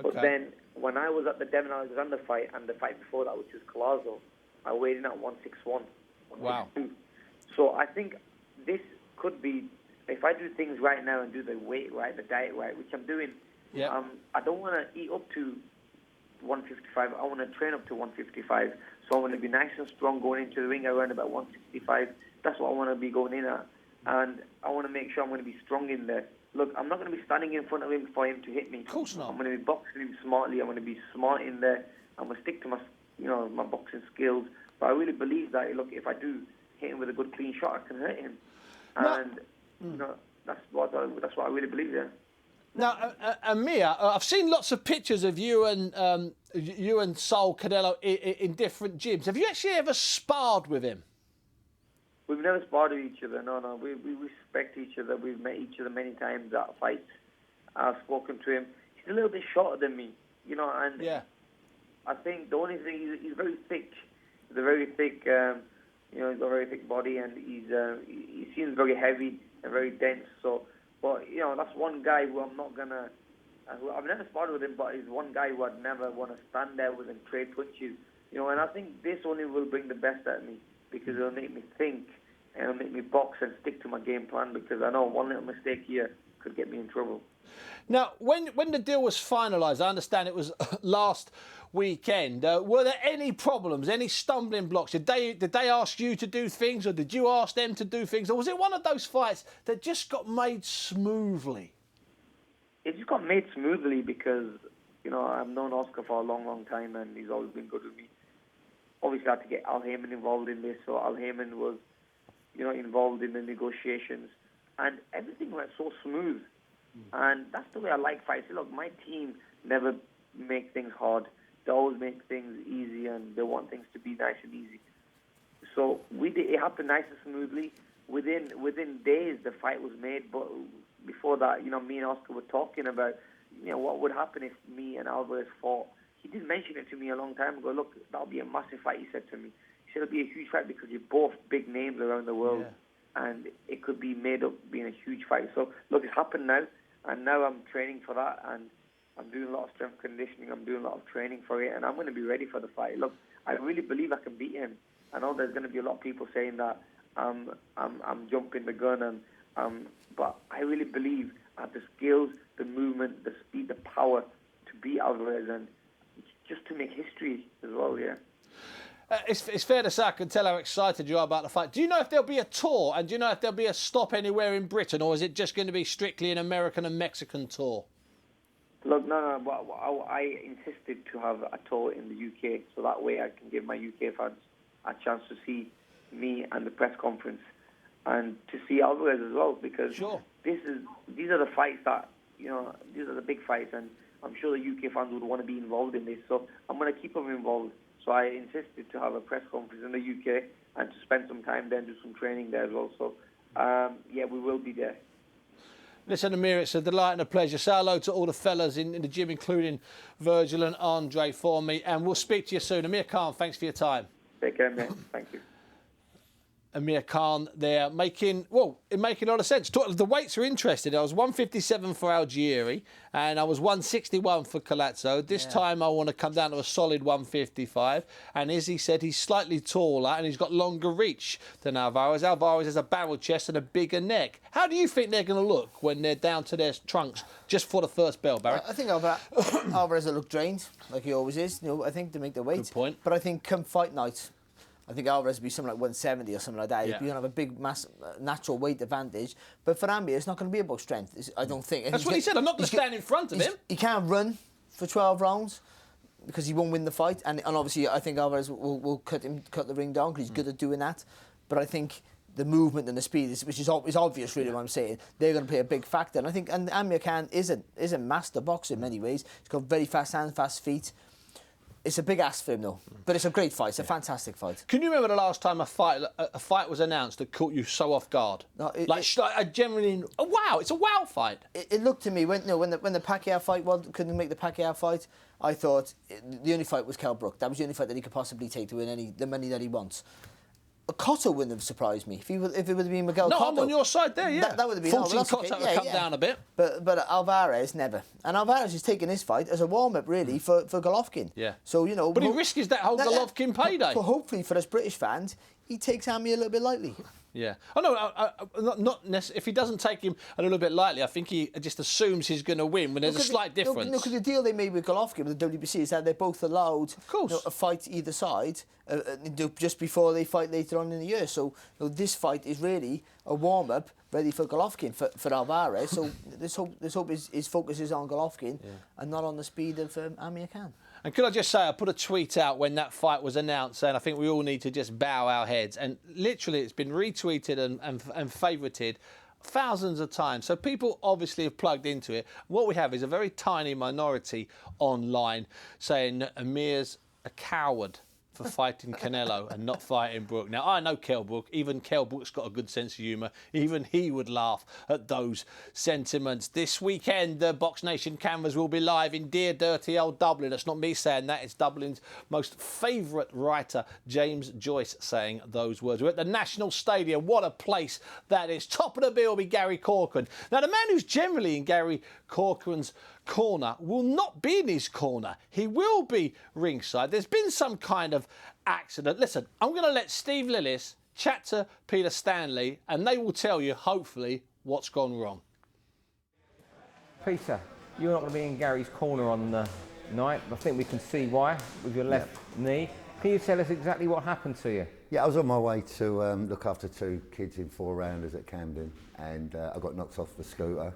But then when I was at the Devin Alexander fight and the fight before that, which was Collazo, I weighed in at 161. Wow. So I think this could be, if I do things right now and do the weight right, the diet right, which I'm doing, I don't want to eat up to 155. I want to train up to 155. So I want to be nice and strong going into the ring around about 165. That's what I want to be going in at. And I want to make sure I'm going to be strong in there. Look, I'm not going to be standing in front of him for him to hit me. Of course not. I'm going to be boxing him smartly. I'm going to be smart in there. I'm going to stick to my my boxing skills. But I really believe that, look, if I do hit him with a good clean shot, I can hurt him. And, that's what I really believe, yeah. Now, Amir, I've seen lots of pictures of you and Saul Canelo in different gyms. Have you actually ever sparred with him? We've never sparred with each other, no. We respect each other. We've met each other many times at fights. I've spoken to him. He's a little bit shorter than me, and I think the only thing, he's very thick. He's a very thick, he's got a very thick body, and he seems very heavy and very dense. So, but, that's one guy who I'm not going to, I've never sparred with him, but he's one guy who I'd never want to stand there with and trade punches. And I think this only will bring the best out of me because it'll make me think and it'll make me box and stick to my game plan because I know one little mistake here could get me in trouble. Now, when the deal was finalised, I understand it was last weekend. Were there any problems, any stumbling blocks? Did they ask you to do things, or did you ask them to do things? Or was it one of those fights that just got made smoothly? It just got made smoothly because, I've known Oscar for a long, long time, and he's always been good with me. Obviously, I had to get Al Haymon involved in this, so Al Haymon was, involved in the negotiations, and everything went so smooth. And that's the way I like fights. Look, my team never make things hard. They always make things easy, and they want things to be nice and easy. So it happened nice and smoothly. Within days, the fight was made, but before that, me and Oscar were talking about, what would happen if me and Alvarez fought. He did mention it to me a long time ago. Look, that'll be a massive fight, he said to me. He said it'll be a huge fight because you're both big names around the world, and it could be made up being a huge fight. So, look, it's happened now, and now I'm training for that, and I'm doing a lot of strength conditioning. I'm doing a lot of training for it, and I'm going to be ready for the fight. Look, I really believe I can beat him. I know there's going to be a lot of people saying that I'm jumping the gun, but I really believe I have the skills, the movement, the speed, the power to beat Alvarez, and just to make history as well, yeah. It's fair to say I can tell how excited you are about the fight. Do you know if there'll be a tour, and do you know if there'll be a stop anywhere in Britain, or is it just going to be strictly an American and Mexican tour? Look, no. I insisted to have a tour in the UK, so that way I can give my UK fans a chance to see me and the press conference, and to see Alvarez as well, because these are the fights that, these are the big fights, and I'm sure the UK fans would want to be involved in this, so I'm going to keep them involved. So I insisted to have a press conference in the UK and to spend some time there and do some training there as well. So, we will be there. Listen, Amir, it's a delight and a pleasure. Say hello to all the fellas in the gym, including Virgil and Andre, for me, and we'll speak to you soon. Amir Khan, thanks for your time. Take care, mate. Thank you. Amir Khan there making a lot of sense. The weights are interesting. I was 157 for Algieri and I was 161 for Collazo. This time I want to come down to a solid 155. And as he said, he's slightly taller and he's got longer reach than Alvarez. Alvarez has a barrel chest and a bigger neck. How do you think they're going to look when they're down to their trunks just for the first bell, Barry? I think Alvarez will look drained, like he always is. I think to make the weight. Good point. But I think come fight night, I think Alvarez would be something like 170 or something like that. He's going to have a big, natural weight advantage. But for Amir, it's not going to be about strength, I don't think. That's what he said. I'm not going to stand in front of him. He can't run for 12 rounds because he won't win the fight. And obviously, I think Alvarez will cut the ring down because he's good at doing that. But I think the movement and the speed, which is obvious, really, what I'm saying, they're going to play a big factor. And I think Amir Khan is a master boxer in many ways. He's got very fast hands, fast feet. It's a big ask for him, though. But it's a great fight. It's a fantastic fight. Can you remember the last time a fight was announced that caught you so off guard? No, wow, it's a wow fight. It looked to me, when the Pacquiao fight couldn't make the Pacquiao fight, I thought the only fight was Kell Brook. That was the only fight that he could possibly take to win the money that he wants. Cotto wouldn't have surprised me if it would have been Miguel Cotto. No, I'm on your side there, yeah. That would have been... Fortunately, Cotto would come down a bit. But Alvarez, never. And Alvarez is taking this fight as a warm-up, really, for Golovkin. Yeah. So, But he risks that whole Golovkin payday. Hopefully, for us British fans, he takes Amir a little bit lightly. Yeah. Oh, no, not necessarily. If he doesn't take him a little bit lightly, I think he just assumes he's going to win when there's a slight difference. No, because the deal they made with Golovkin, with the WBC, is that they're both allowed a fight either side just before they fight later on in the year. So this fight is really a warm-up ready for Golovkin, for Alvarez. So let's hope his focus is on Golovkin and not on the speed of Amir Khan. And could I just say, I put a tweet out when that fight was announced saying I think we all need to just bow our heads. And literally it's been retweeted and favorited thousands of times. So people obviously have plugged into it. What we have is a very tiny minority online saying Amir's a coward for fighting Canelo and not fighting Brook. Now, I know Kell Brook. Even Kell Brook's got a good sense of humour. Even he would laugh at those sentiments. This weekend, the BoxNation cameras will be live in dear, dirty old Dublin. That's not me saying that. It's Dublin's most favourite writer, James Joyce, saying those words. We're at the National Stadium. What a place that is. Top of the bill will be Gary Corcoran. Now, the man who's generally in Gary Corcoran's corner will not be in his corner. He will be ringside. There's been some kind of accident. Listen, I'm going to let Steve Lillis chat to Peter Stanley and they will tell you, hopefully, what's gone wrong. Peter, you're not going to be in Gary's corner on night. I think we can see why with your left knee. Can you tell us exactly what happened to you? Yeah, I was on my way to look after 2 kids in 4 rounders at Camden, and I got knocked off the scooter,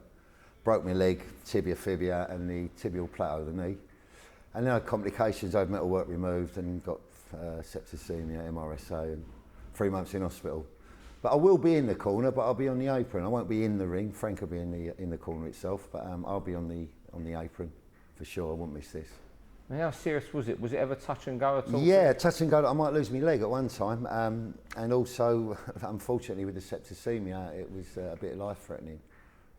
broke my leg, tibia, fibia, and the tibial plateau of the knee. And then I had complications. I had metal work removed and got septicemia, MRSA, and 3 months in hospital. But I will be in the corner, but I'll be on the apron. I won't be in the ring. Frank will be in the corner itself, but I'll be on the apron for sure. I won't miss this. And how serious was it? Was it ever touch and go at all? Yeah, touch and go. I might lose my leg at one time, and also, unfortunately, with the septicemia, it was a bit life-threatening.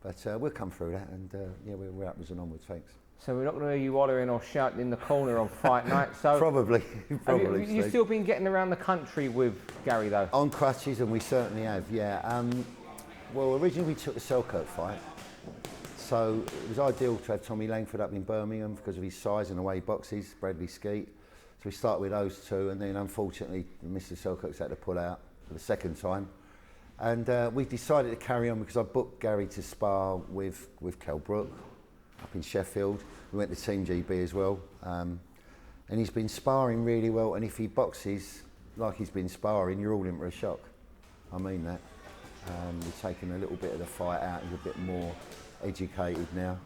But we'll come through that, and yeah, we're upwards and onwards. Thanks. So we're not going to hear you hollering or shouting in the corner on fight night. So probably. Have you still been getting around the country with Gary though? On crutches, and we certainly have. Yeah. Well, originally we took the Selkirk fight, so it was ideal to have Tommy Langford up in Birmingham because of his size and the way he boxes. Bradley Skeet. So we started with those 2, and then unfortunately Mr. Selkirk's had to pull out for the 2nd time, and we decided to carry on because I booked Gary to spar with Kell Brook up in Sheffield. We went to Team GB as well, and he's been sparring really well, and if he boxes like he's been sparring, you're all in for a shock. I mean that. We've taken a little bit of the fight out. He's a bit more educated now,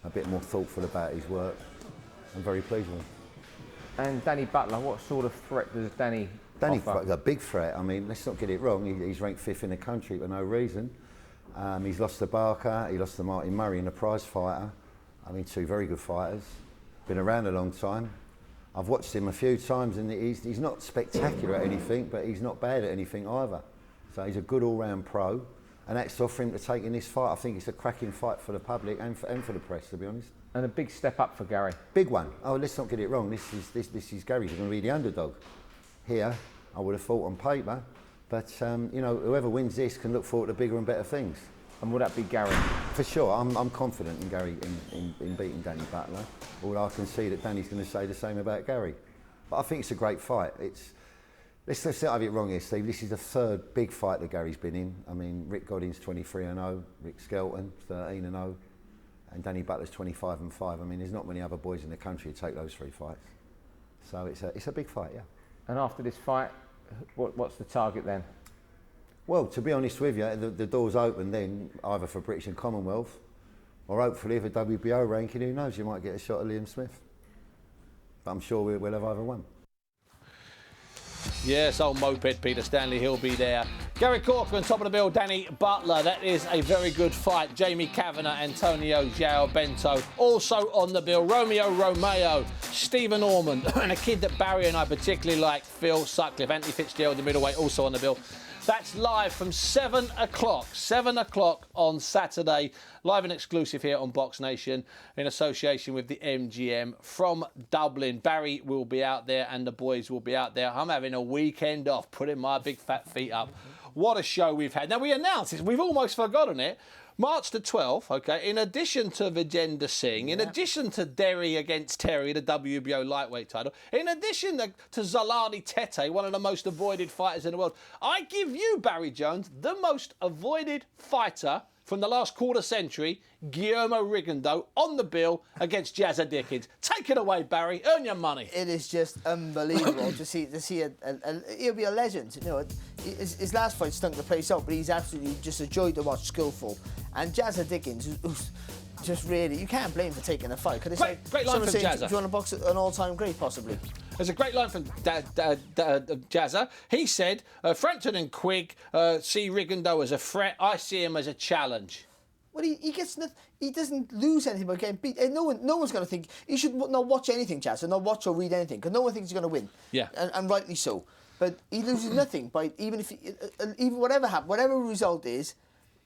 a bit more thoughtful about his work. I'm very pleased with him. And Danny Butler, what sort of threat does Danny offer? Danny's a big threat. I mean, let's not get it wrong. He's ranked 5th in the country for no reason. He's lost to Barker, he lost to Martin Murray in a prize fighter. I mean, 2 very good fighters. Been around a long time. I've watched him a few times, and he's not spectacular at anything, but he's not bad at anything either. So he's a good all-round pro, and that's off for him to take in this fight. I think it's a cracking fight for the public and for the press, to be honest. And a big step up for Gary. Big one. Oh, let's not get it wrong. This is Gary. He's going to be the underdog. Here, I would have thought on paper, but you know, whoever wins this can look forward to bigger and better things. And would that be Gary? For sure. I'm confident in Gary in beating Danny Butler. Although I can see that Danny's going to say the same about Gary. But I think it's a great fight. Let's not have it wrong here, Steve. This is the 3rd big fight that Gary's been in. I mean, Rick Godin's 23-0, Rick Skelton 13-0, and Danny Butler's 25-5. I mean, there's not many other boys in the country who take those 3 fights. So it's a big fight, yeah. And after this fight, what's the target then? Well, to be honest with you, the door's open then, either for British and Commonwealth, or hopefully for WBO ranking. Who knows, you might get a shot at Liam Smith. But I'm sure we'll have either one. Yes, old moped Peter Stanley, he'll be there. Gary Corcoran, top of the bill, Danny Butler. That is a very good fight. Jamie Kavanagh, Antonio João Bento, also on the bill. Romeo Romeo, Stephen Ormond, and a kid that Barry and I particularly like, Phil Sutcliffe. Anthony Fitzgerald, the middleweight, also on the bill. That's live from 7 o'clock. 7 o'clock on Saturday. Live and exclusive here on BoxNation in association with the MGM from Dublin. Barry will be out there and the boys will be out there. I'm having a weekend off, putting my big fat feet up. What a show we've had. Now, we announced this. We've almost forgotten it. March the 12th, OK, in addition to Vijender Singh, in addition to Derry against Terry, the WBO lightweight title, in addition to Zolani Tete, one of the most avoided fighters in the world, I give you, Barry Jones, the most avoided fighter from the last quarter century, Guillermo Rigondeaux, on the bill against Jazza Dickens. Take it away, Barry. Earn your money. It is just unbelievable to see he'll be a legend. You know, his last fight stunk the place out, but he's absolutely just a joy to watch, skillful. And Jazza Dickens, who's just really, you can't blame him for taking the fight. Great line from Jazza. Do you want to box an all-time great, possibly? There's a great line from Jazza. He said, Frampton and Quigg see Rigondeaux as a threat. I see him as a challenge. Well, he doesn't lose anything by getting beat. No one's going to think he should not watch anything, Jazza, not watch or read anything, because no one thinks he's going to win. Yeah, and rightly so. But he loses nothing by even whatever happens, whatever result is.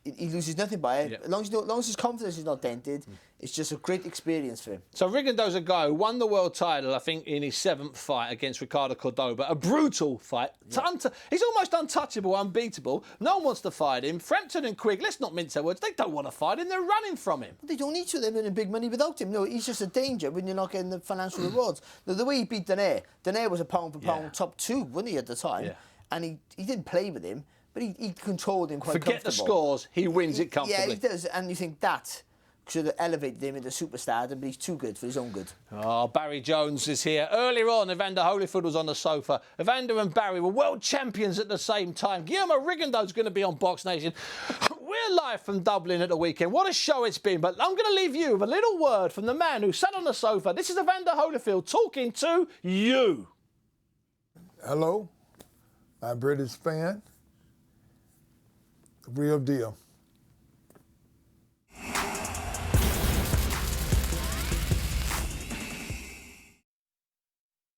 He loses nothing by it. Yep. As long as his confidence is not dented, it's just a great experience for him. So Rigondeaux's a guy who won the world title, I think, in his 7th fight against Ricardo Cordoba. A brutal fight. Yep. He's almost untouchable, unbeatable. No one wants to fight him. Frampton and Quigg, let's not mince our words, they don't want to fight him. They're running from him. They don't need to. They're winning big money without him. No, he's just a danger when you're not getting the financial rewards. The way he beat Donaire was a pound-for-pound top 2, wasn't he, at the time? Yeah. And he didn't play with him. But he controlled him quite comfortable. Forget the scores, he wins it comfortably. Yeah, he does. And you think that, should have elevated him into superstardom, but he's too good for his own good. Oh, Barry Jones is here. Earlier on, Evander Holyfield was on the sofa. Evander and Barry were world champions at the same time. Guillermo Rigondeaux is going to be on BoxNation. We're live from Dublin at the weekend. What a show it's been. But I'm going to leave you with a little word from the man who sat on the sofa. This is Evander Holyfield talking to you. Hello, my British fan. The real deal.